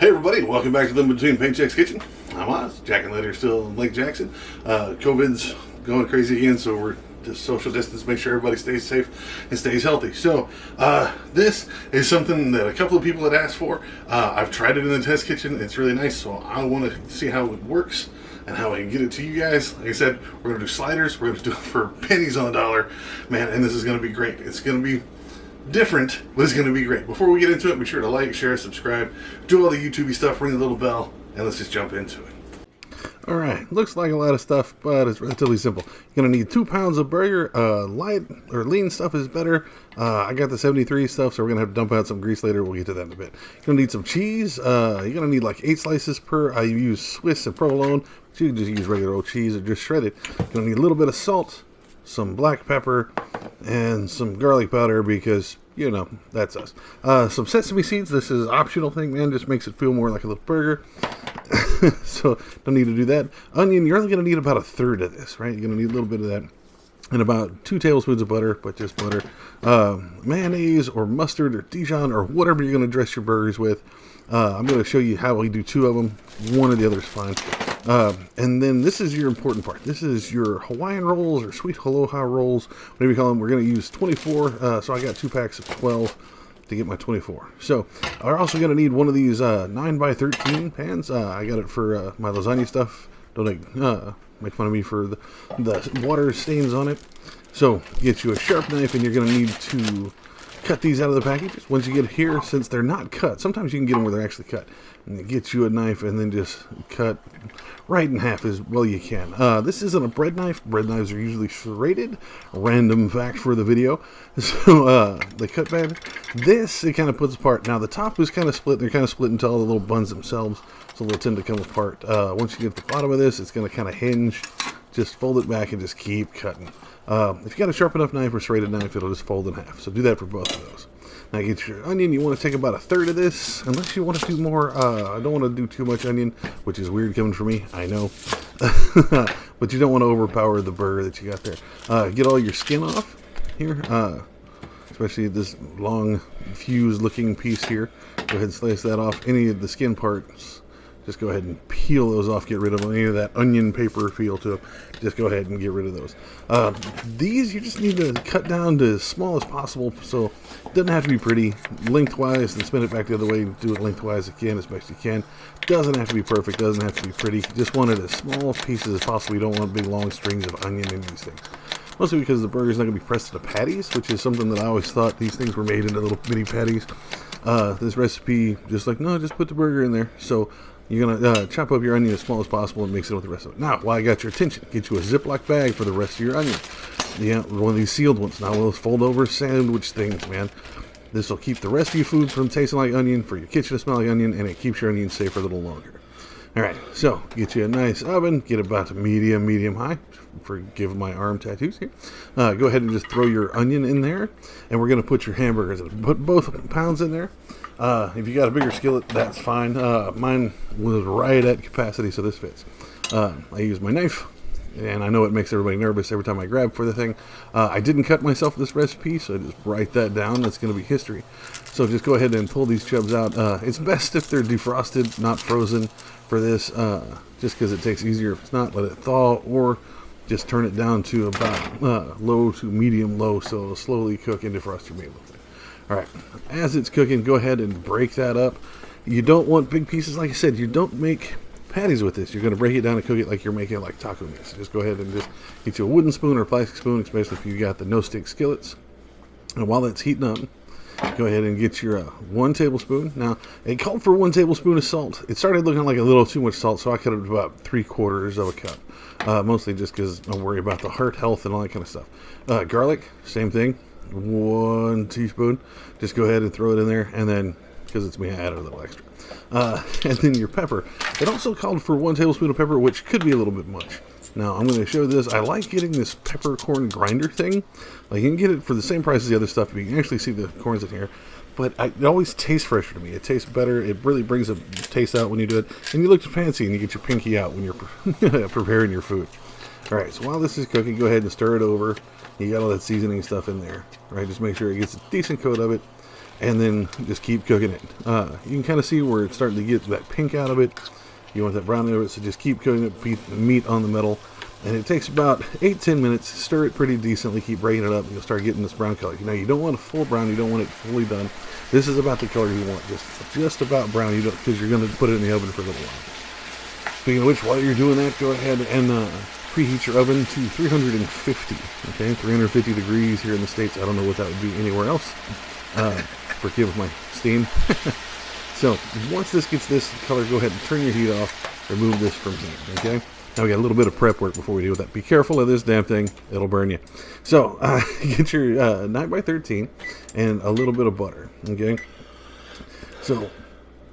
Hey everybody, welcome back to the Between Paychecks Kitchen. I'm Oz. Jack and Lady are still in Lake Jackson. COVID's going crazy again, so we're just social distance, make sure everybody stays safe and stays healthy. So this is something that a couple of people had asked for. I've tried it in the test kitchen. It's really nice, so I want to see how it works and how I can get it to you guys. Like I said, we're going to do sliders. We're going to do it for pennies on the dollar, man, and this is going to be great. It's going to be different, but it's going to be great. Before we get into it, be sure to like, share, subscribe, do all the YouTubey stuff, ring the little bell, and let's just jump into it. Alright, looks like a lot of stuff, but it's relatively simple. You're going to need 2 pounds of burger. Light or lean stuff is better. I got the 73 stuff, so we're going to have to dump out some grease later. We'll get to that in a bit. You're going to need some cheese. You're going to need like 8 slices per. I use Swiss and provolone, but you can just use regular old cheese or just shred it. You're going to need a little bit of salt, some black pepper, and some garlic powder because, you know, that's us. Some sesame seeds. This is an optional thing, man. Just makes it feel more like a little burger. So don't need to do that. Onion, you're only going to need about a third of this, right? You're going to need a little bit of that. And about 2 tablespoons of butter, but just butter. Mayonnaise or mustard or Dijon or whatever you're going to dress your burgers with. I'm going to show you how we do 2 of them. One or the other is fine. And then this is your important part. This is your Hawaiian rolls or sweet aloha rolls, whatever you call them. We're going to use 24. So I got 2 packs of 12 to get my 24. So I'm also going to need one of these 9x13 pans. I got it for my lasagna stuff. Don't make fun of me for the water stains on it. So get you a sharp knife, and you're going to need to cut these out of the package. Once you get here, since they're not cut, sometimes you can get them where they're actually cut. And you get you a knife and then just cut right in half as well you can. This isn't a bread knife. Bread knives are usually serrated. Random fact for the video. So they cut bad. This, it kind of puts apart. Now the top is kind of split. They're kind of split into all the little buns themselves, so they'll tend to come apart. Once you get to the bottom of this, it's going to kind of hinge. Just fold it back and just keep cutting. If you got a sharp enough knife or serrated knife, it'll just fold in half. So do that for both of those. Now get your onion. You want to take about a third of this, unless you want to do more. I don't want to do too much onion, which is weird coming from me, I know. But you don't want to overpower the burger that you got there. Get all your skin off here, especially this long fused looking piece here. Go ahead and slice that off. Any of the skin parts, just go ahead and peel those off, get rid of any of that onion paper feel to them. Just go ahead and get rid of those. These you just need to cut down to as small as possible, so it doesn't have to be pretty. Lengthwise, and spin it back the other way, do it lengthwise again as best you can. Doesn't have to be perfect, doesn't have to be pretty. You just want it as small pieces as possible. You don't want big long strings of onion in these things. Mostly because the burger's not going to be pressed into patties, which is something that I always thought these things were made into little mini patties. This recipe, just like, no, just put the burger in there. So you're going to chop up your onion as small as possible and mix it with the rest of it. Now, while I got your attention, get you a Ziploc bag for the rest of your onion. Yeah, one of these sealed ones. Now, one of those fold-over sandwich things, man. This will keep the rest of your food from tasting like onion, for your kitchen to smell like onion, and it keeps your onion safe for a little longer. All right, so get you a nice oven. Get about to medium high. Forgive my arm tattoos here. Go ahead and just throw your onion in there, and we're going to put your hamburgers in. Put both pounds in there. If you got a bigger skillet, that's fine. Mine was right at capacity, so this fits. I use my knife, and I know it makes everybody nervous every time I grab for the thing. I didn't cut myself this recipe, so I just write that down. That's going to be history. So just go ahead and pull these chubs out. It's best if they're defrosted, not frozen for this, just because it takes easier. If it's not, let it thaw, or just turn it down to about low to medium low, so it'll slowly cook and defrost your meat a little bit. All right, as it's cooking, go ahead and break that up. You don't want big pieces. Like I said, you don't make patties with this. You're going to break it down and cook it like you're making like taco meat. So just go ahead and just get you a wooden spoon or a plastic spoon, especially if you got the no-stick skillets. And while that's heating up, go ahead and get your 1 tablespoon. Now, it called for 1 tablespoon of salt. It started looking like a little too much salt, so I cut it to about 3/4 of a cup. Mostly just because I worry about the heart health and all that kind of stuff. Garlic, same thing. 1 teaspoon. Just go ahead and throw it in there, and then, because it's me, I added a little extra. And then your pepper. It also called for 1 tablespoon of pepper, which could be a little bit much. Now, I'm going to show this. I like getting this peppercorn grinder thing. Like, you can get it for the same price as the other stuff, but you can actually see the corns in here. But it always tastes fresher to me. It tastes better. It really brings a taste out when you do it. And you look fancy, and you get your pinky out when you're preparing your food. All right, so while this is cooking, go ahead and stir it over. You got all that seasoning stuff in there, right? Just make sure it gets a decent coat of it. and then just keep cooking it. You can kind of see where it's starting to get that pink out of it. You want that brown out of it, so just keep cooking it, meat on the metal. And it takes about 8-10 minutes. Stir it pretty decently. Keep breaking it up. You'll start getting this brown color. You don't want a full brown. You don't want it fully done. This is about the color you want. Just about brown. You don't, because you're going to put it in the oven for a little while. Speaking of which, while you're doing that, go ahead and preheat your oven to 350. Okay, 350 degrees here in the States. I don't know what that would be anywhere else. Forgive my steam. So once this gets this color, go ahead and turn your heat off. Remove this from here. Okay. Now we got a little bit of prep work before we deal with that. Be careful of this damn thing; it'll burn you. So get your 9x13 and a little bit of butter. Okay. So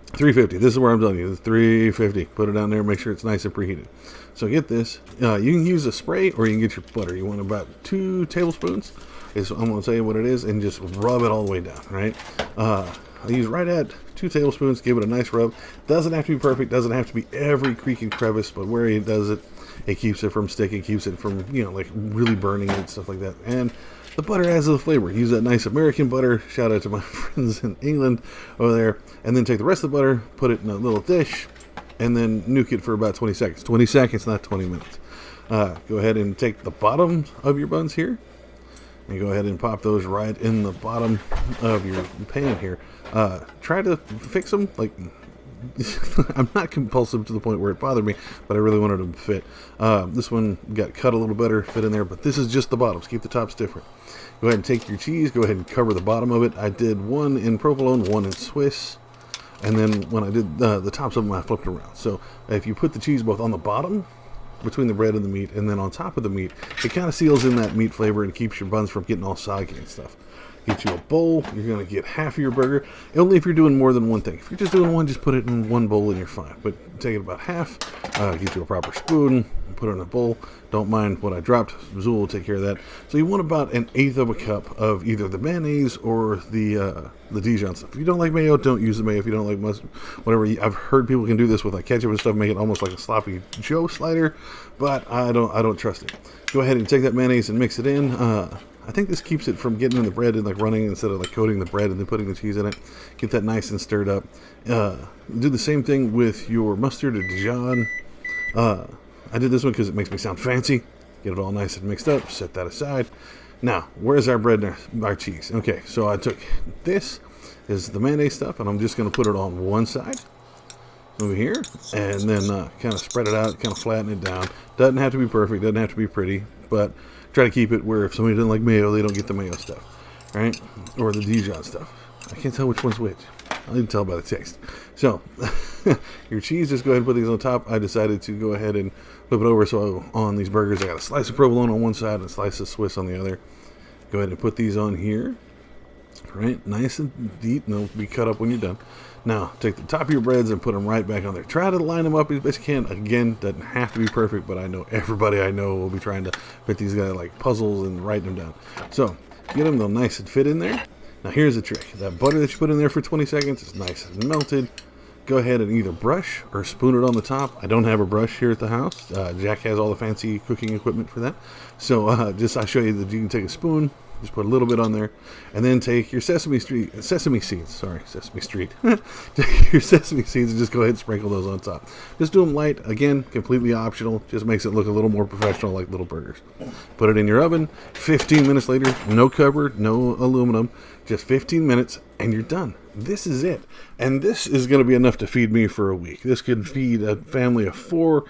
350. This is where I'm telling you. 350. Put it down there. Make sure it's nice and preheated. So get this. You can use a spray or you can get your butter. You want about 2 tablespoons. I'm going to tell you what it is, and just rub it all the way down. Right. I use right at 2 tablespoons. Give it a nice rub. Doesn't have to be perfect. Doesn't have to be every creak and crevice, but where he does it, it keeps it from sticking. Keeps it from like really burning and stuff like that. And the butter adds the flavor. Use that nice American butter. Shout out to my friends in England over there. And then take the rest of the butter, put it in a little dish, and then nuke it for about 20 seconds. 20 seconds, not 20 minutes. Go ahead and take the bottom of your buns here, and go ahead and pop those right in the bottom of your pan here. Try to fix them. Like, I'm not compulsive to the point where it bothered me, but I really wanted them to fit. This one got cut a little better, fit in there, but this is just the bottoms. Keep the tops different. Go ahead and take your cheese. Go ahead and cover the bottom of it. I did one in provolone, one in Swiss. And then when I did the tops of them, I flipped around. So if you put the cheese both on the bottom, between the bread and the meat, and then on top of the meat, it kind of seals in that meat flavor and keeps your buns from getting all soggy and stuff. Get you a bowl. You're going to get half of your burger. Only if you're doing more than one thing. If you're just doing one, just put it in one bowl and you're fine. But take it about half. Get you a proper spoon. Put it in a bowl. Don't mind what I dropped. Zool will take care of that. So you want about 1/8 of a cup of either the mayonnaise or the Dijon stuff. If you don't like mayo, don't use the mayo. If you don't like mustard, whatever. I've heard people can do this with like ketchup and stuff, make it almost like a sloppy Joe slider, but I don't trust it. Go ahead and take that mayonnaise and mix it in. I think this keeps it from getting in the bread and like running instead of like coating the bread and then putting the cheese in it. Get that nice and stirred up. Do the same thing with your mustard or Dijon. I did this one because it makes me sound fancy. Get it all nice and mixed up. Set that aside. Now, where's our bread and our cheese? Okay, so I took this is the mayonnaise stuff, and I'm just going to put it on one side over here, and then kind of spread it out, kind of flatten it down. Doesn't have to be perfect. Doesn't have to be pretty, but try to keep it where if somebody doesn't like mayo, they don't get the mayo stuff, right? Or the Dijon stuff. I can't tell which one's which. I can tell by the taste. So, your cheese, just go ahead and put these on top. I decided to go ahead and flip it over. So on these burgers, I got a slice of provolone on one side and a slice of Swiss on the other. Go ahead and put these on here. Right, nice and deep, and they'll be cut up when you're done. Now, take the top of your breads and put them right back on there. Try to line them up as best you can. Again, doesn't have to be perfect, but I know everybody I know will be trying to fit these guys like puzzles and write them down. So, get them, they'll nice and fit in there. Now, here's the trick. That butter that you put in there for 20 seconds is nice and melted. Go ahead and either brush or spoon it on the top. I don't have a brush here at the house. Jack has all the fancy cooking equipment for that. So, I show you that you can take a spoon. Just put a little bit on there, and then take your sesame street. Take your sesame seeds and just go ahead and sprinkle those on top. Just do them light. Again, completely optional. Just makes it look a little more professional, like little burgers. Put it in your oven. 15 minutes later, no cover, no aluminum. Just 15 minutes, and you're done. This is it, and this is going to be enough to feed me for a week. This could feed a family of 4.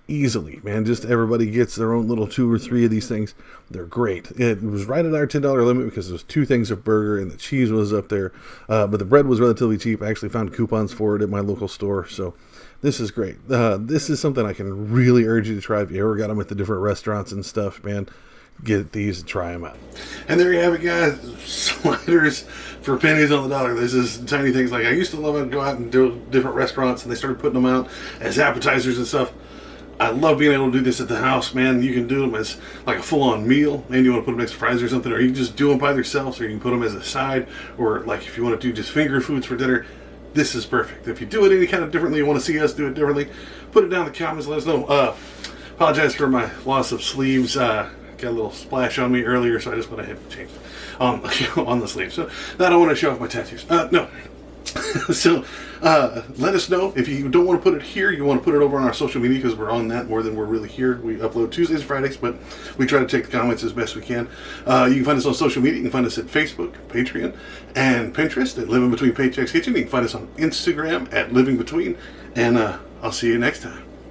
Easily, man. Just everybody gets their own little 2 or 3 of these things. They're great. It was right at our $10 limit because there was 2 things of burger and the cheese was up there. But the bread was relatively cheap. I actually found coupons for it at my local store. So this is great. This is something I can really urge you to try if you ever got them at the different restaurants and stuff, man. Get these and try them out. And there you have it, guys. Sliders for pennies on the dollar. This is tiny things. Like I used to love it. Go out and do different restaurants, and they started putting them out as appetizers and stuff. I love being able to do this at the house, man. You can do them as like a full-on meal, and you want to put them next to fries or something, or you can just do them by themselves, or you can put them as a side, or like if you want to do just finger foods for dinner, this is perfect. If you do it any kind of differently, you want to see us do it differently, put it down in the comments, let us know. Apologize for my loss of sleeves. Got a little splash on me earlier, so I just went ahead and changed it. on the sleeve. So now I don't want to show off my tattoos. No. So let us know if you don't want to put it here. You want to put it over on our social media, because we're on that more than we're really here. We upload Tuesdays and Fridays, but we try to take the comments as best we can. You can find us on social media. You can find us at Facebook, Patreon, and Pinterest at Living Between Paychecks Kitchen. You can find us on Instagram at Living Between, and I'll see you next time.